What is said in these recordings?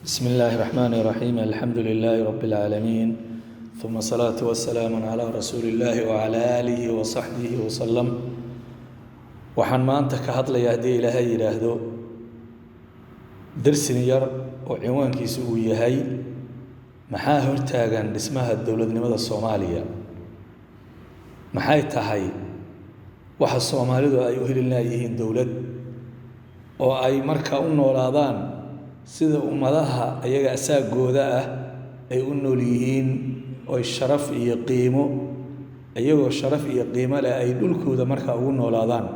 بسم الله الرحمن الرحيم الحمد لله رب العالمين ثم الصلاة والسلام على رسول الله وعلى آله وصحبه وسلم waxaan maanta ka hadlayaa hadii Ilaahay yiraahdo darsin yar oo ciwaankiisu uu yahay maxaa hortaagan dhismaha dawladnimada Soomaaliya maxay tahay waxa Soomaalidu ay u helinayeen dawlad oo ay markaa u noolaadaan sida ummadaha ayaga asaagooda ah ay u nool yihiin oo sharaf iyo qiimo ayagoo sharaf iyo qiimo leh ay dhulkooda markaa ugu noolaadaan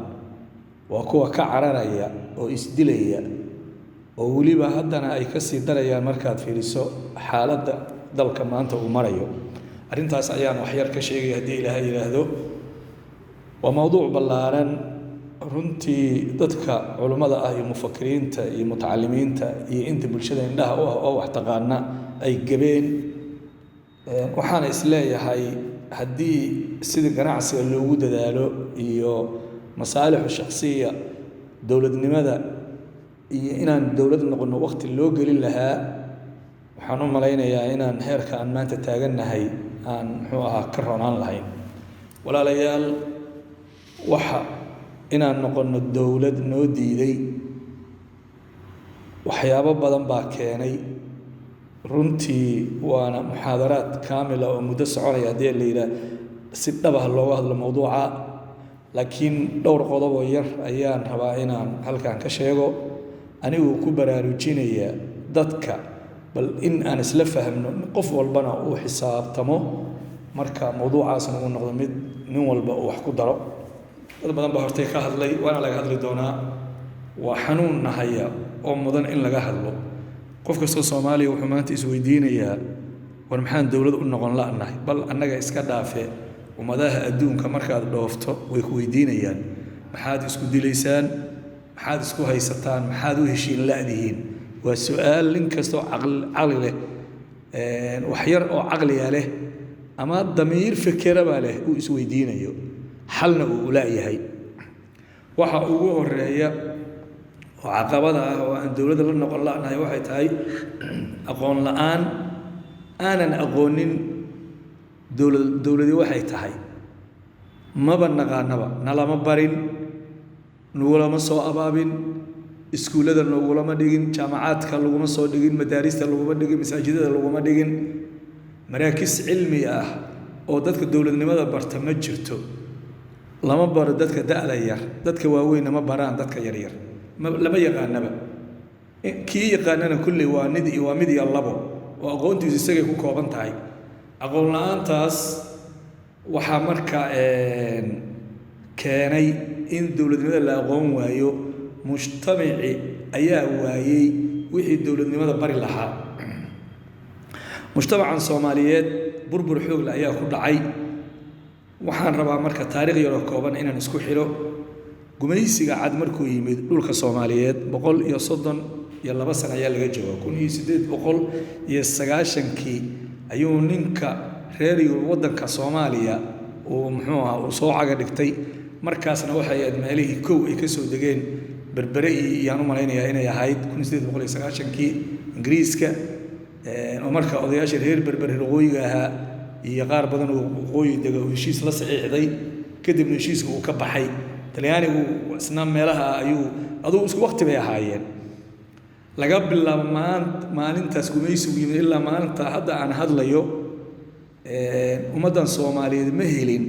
waa kuwa ka cararaya oo isdilaya oo waliba haddana ay ka sii darayaan markaad fiiriso xaaladda dalka maanta uu marayo arintaas ayaan wax yar ka sheegay hadii Ilaahay yiraahdo waa mowduuc ballaaran runtii dadka culimada ah iyo mufakkiriinta iyo mutacallimiinta iyo inta bulshada indhaha oo wax taqaana ay gabeen waxaan isleeyahay hadii sida ganacsiga loogu dadaalo iyo masaalix shakhsiya dawladnimada iyo inaan dawlad noqono waqti loo gelin lahaa waxaan u maleynayaa inaan heerka aan maanta taaganahay aan muxuu ahaa ka roonaan lahayn walaalayaal waxa inaan noqono dawlad noo diiday waxyaabo badan baa keenay runtii waana muxaadaraad kaamil ah oo muddo soconaya hadii la yiraahdo si dhab ah looga hadlo mowduuca laakiin dhowr qodob oo yar ayaan rabaa inaan halkan ka sheego anigu ku baraarujinaya dadka bal in aan isla fahmno qof walbana uu xisaabtamo marka mowduucaasna uu noqdo mid nin walba uu wax ku daro dad badan baa hortay ka hadlay waana laga hadli doonaa waa xanuun nahaya oo mudan in laga hadlo qof kasta Soomaaliya wuxuu maanta isweydiinayaa war maxaan dawlad u noqon la'nahay bal annaga iska dhaafee ummadaha adduunka markaad dhoofto way ku weydiinayaan maxaad isku dilaysaan maxaad isku haysataan maxaad u heshiin la'dihiin waa su'aal in kasto aqli leh wax yar oo aqli leh ama damiir fikiraba leh uu isweydiinayo xalna uu laayahay waxa ugu horeeya oo caqabada ah oo aan dawladda la noqon la'nahay waxay tahay aqoon la'aan aanan aqoonin dawladii waxay tahay maba naqaanaba nalama barin nugulama soo abaabin iskuulada nugulama dhigin jaamacaadka laguma soo dhigin madaarista laguma dhigin masaajidada laguma dhigin maraakis cilmi ah oo dadka dawladnimada barta ma jirto lama baro dadka da'da yar dadka waaweyn ma baraan dadka yar yar lama yaqaanaba kii yaqaanana kulli waa mid iyo labo oo aqoontiisu isaga ku kooban tahay aqoon la'aantaas waxa marka keenay in dawladnimada la aqoon waayo mujtamaci ayaa waayay wixii dawladnimada bari lahaa mujtamacan Soomaaliyeed burbur xoog leh ayaa ku dhacay waxaan rabaa marka taariikh yar oo kooban inaan isku xiro gumaysiga cad markuu yimid dhulka Soomaaliyeed 132 sano ayaa laga joogaa 1890kii ayuu ninka reer wadanka Soomaaliya oo muxuu ahaa uu soo caga dhigtay markaasna waxay aad meelihii koow ay ka soo dageen berbere iyo aan u maleynayaa inay ahayd 1890kii Ingiriiska oo marka odayaasha reer berbere waqooyiga ahaa iyo qaar badan oo waqooyi daga heshiis la saxiixday kadib heshiiska uu ka baxay Talyaanigu isna meelaha ayuu aduu isku waqti bay ahaayeen laga bilaabo maalintaas gumaysigu yimid ilaa maalinta hadda aan hadlayo ummadan Soomaaliyeed ma helin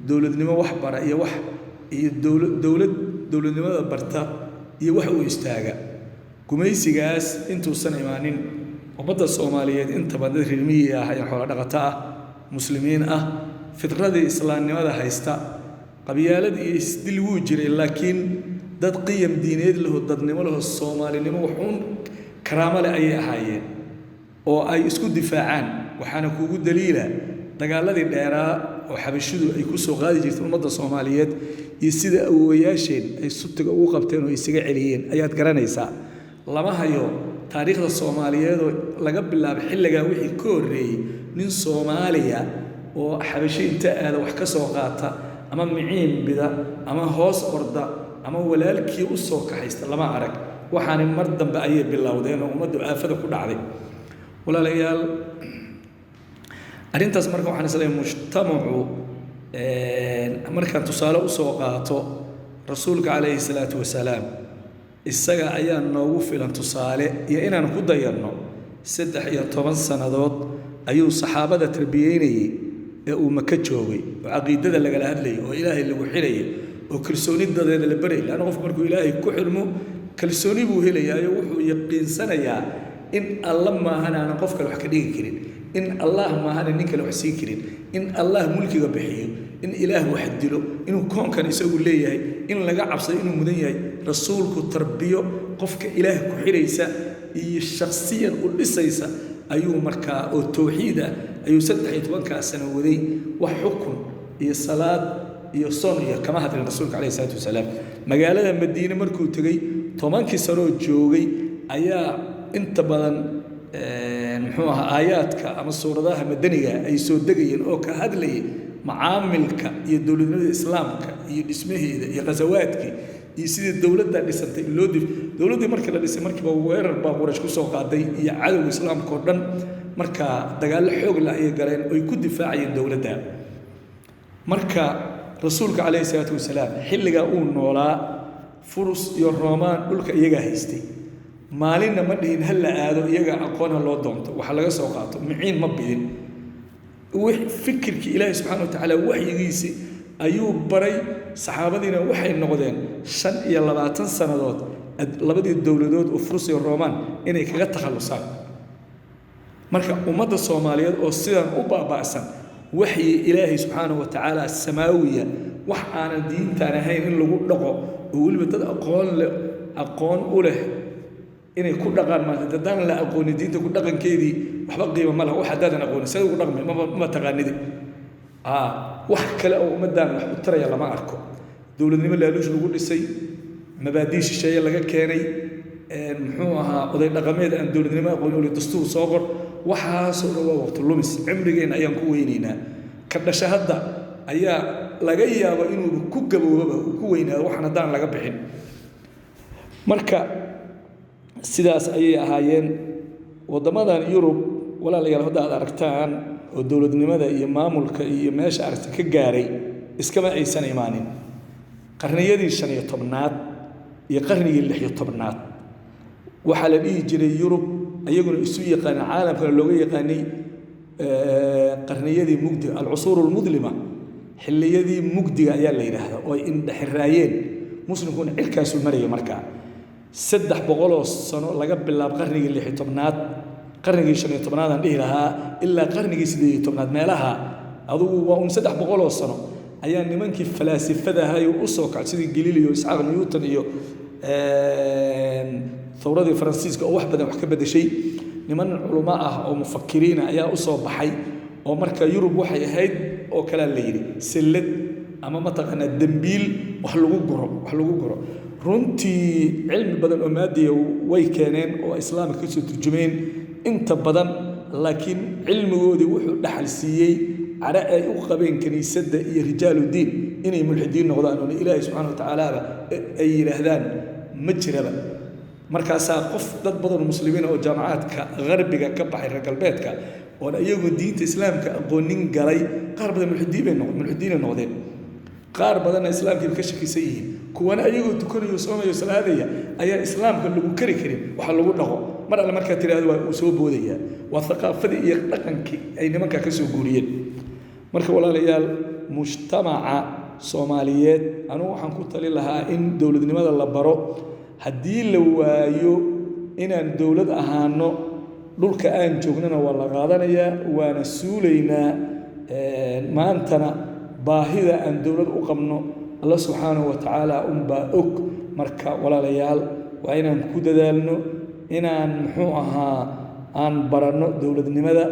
dawladnimo wax bara iyo wax iyo dawladnimada barta iyo wax uu istaaga gumaysigaas intuusan imaanin ummadda Soomaaliyeed inta badan reermiyi ah ay xoolo dhaqato ah muslimiin ah fitradii islaamnimada haysta qabyaalad iyo isdil wuu jiray laakiin dad qiyam diineed leh dadnimo leh Soomaalinimo wuxuun karaamo leh ay ahaayeen oo ay isku difaacaan waxaana kuugu daliila dagaaladii dheeraa oo xabashidu ay ku soo qaadi jirtay ummadda Soomaaliyeed iyo sida awoowayaasheen ay sutiga ugu qabteen oo isaga celiyeen ayaad garanaysaa lama hayo taariikhda Soomaaliyeed oo laga bilaabo xilliga wixii ka horeeyay nin Soomaaliya oo xabashi inta aad wax ka soo qaata ama miciin bida ama hoos orda ama walaalkii u soo kaxaysta lama arag waxaani mar dambe ayay bilowdeen oo ummaddu aafada ku dhacday walaalayaal arrintaas marka waxaan isleeyahay mujtamacu markaan tusaale u soo qaato rasuulka calayhi salaatu wasalaam isaga ayaa noogu filan tusaale iyo inaan ku dayanno 13 sannadood ayuu saxaabada tarbiyeynayay ee uu maka joogay oo caqiidada lagala hadlayay oo ilaahay lagu xirayay oo kalsoonidadeeda la baray laana qofku markuu ilaahay ku xirmo kalsooni buu helayaa wuxuu yaqiinsanayaa in alla maahan aan qof kale wax ka dhigi karin in allah maahan nin kale wax siin karin in allah mulkiga bixiyo in ilaah wax dilo inuu koonkan isagu leeyahay in laga cabsado inuu mudan yahay rasuulku tarbiyo qofka ilaah ku xiraysa iyo shakhsiyan u dhisaysa ayuu markaa oo tawxiid ah ayuu 13 sano waday wax xukun iyo salaad iyo soon iyo kama hadlin rasuulka calayhi salaatu wasalaam magaalada madiina markuu tagay 10 sano joogay ayaa inta badan muxuu ahaa aayaadka ama suuradaha madaniga ay soo degayeen oo ka hadlayay macaamilka iyo dowladnimada islaamka iyo dhismaheeda iyo qasawaadkii iyo sidii dowladda dhisantay dowladdii markii la dhisay markiiba weerar baa Quraysh ku soo qaaday iyo cadowga islaamka oo dhan marka dagaal xoog la ay galeen oo ay ku difaacayeen dowladda marka rasuulka calayhi salaatu wasalaam xilliga uu noolaa furus iyo roomaan dhulka iyaga haystay maalinna ma dhihin hal la aado iyaga aqoon loo doonto waxa laga soo qaato miciin ma bidin fikirkii ilaahay subxaanahu wa tacaala waxyigiisii ayuu baray saxaabadiina waxay noqdeen 25 sannadood labadii dowladood oo furus iyo roomaan inay kaga takhalusaan marka ummadda Soomaaliyeed oo sidan u baaba'san waxyi ilaahay subxaanahu wa tacaala samaawiya wax aan diintaan ahayn in lagu dhaqo oo waliba dad aqoon u leh inay ku dhaqaan maanta dadaan la aqoon diinta ku dhaqankeedii waxba qiimo ma laha waxa daadan aqoon sida ugu dhaqmay ma taqaanid wax kale oo ummadaan wax u taraya lama arko dowladnimo laaluush lagu dhisay mabaadiish shay laga keenay muxuu ahaa oday dhaqameed aan dowladnimo aqoon u leh dastuur soo qor waxaas oo waa waqti lumis cimrigeena ayaan ku weynaynaa ka dhasha hadda ayaa laga yaabo inuu ku gaboobo ku weynaado waxaan hadaan laga bixin marka sidaas ayay ahaayeen wadamadan Yurub walaalayaal hadda aad aragtaan oo dowladnimada iyo maamulka iyo meesha aragti ka gaaray iskama aysan imaanin qarniyadii 15aad iyo qarnigii 16aad waxa la dhigi jiray Yurub ayaguna isu yaqaan caalamka looga yaqaanay qarniyadii mugdi al-usur al-mudlima xilliyadii mugdiga ayaa la yiraahdaa oo in dhaxiraayeen muslimkuna cirkaas u marayay markaa 300 sano laga bilaab qarnigii 16aad qarnigii 15aad aan dhihi lahaa ilaa qarnigii 18aad meelaha adugu waa 300 sano ayaa nimankii falaasifada ahay u soo kacay sidii Galileo Isxaaq Newton iyo thawradii Faransiiska oo wax badan wax ka bedeshay niman culimo ah oo mufakkiriin ayaa u soo baxay oo marka Yurub waxay ahayd oo kala la yiri sillad ama mataqana dambiil wax lagu guro runtii cilmi badan oo maadiya way keeneen oo islaamka ka soo turjumeen inta badan laakiin cilmigoodii wuxuu dhaxal siiyay ara ay u qabeen kaniisadda iyo rijaaludiin inay mulxidiin noqdaan oo ilaahay subxaanahu wa tacaala ay yiraahdaan ma jiraba markaas qof dad badan oo muslimiin oo jaamacaadka qarbiga ka baxay reer galbeedka oo ayagu diinta islaamka aqoonin galay qaar badan mulxidiin noqdeen qaar badan islaamka ka shaqeysay yihiin kuwana ayagu tukanayo soomayo salaadaya ayaa islaamka lagu kari karin waxa lagu dhaqo mar alla marka tiraahdo waa soo boodaya waa thaqaafadii iyo dhaqankii ay nimanka ka soo guuriyeen marka walaalayaal mujtamaca Soomaaliyeed anu waxaan ku tali lahaa in dawladnimada la baro haddii la waayo inaan dawlad ahaano dhulka aan joognana waa la qaadanayaa waana suulaynaa maantana baahida aan dawlad u qabno Allah subhanahu wa ta'ala baa og marka walaalayaal waa inaan ku dadaalno inaan muxuu ahaa aan barano dawladnimada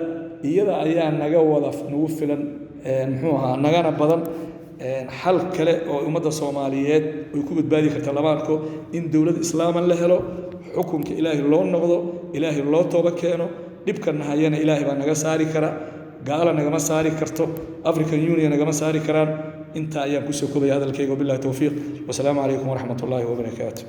iyada ayaa naga wada nagu filan muxuu ahaa nagana badan xal kale oo ummadda Soomaaliyeed ay ku badbaadi karto lamaarko in dawlad islaaman la helo xukunka ilaahay loo noqdo ilaahay loo tooba keeno dhibkana hayana ilaahay baa naga saari kara gaala nagama saari karto African Union nagama saari karaan inta ayaan ku soo koobay hadalkayga billahi tawfiiq wa salaamu alaykum wa rahmatullahi wa barakaatuh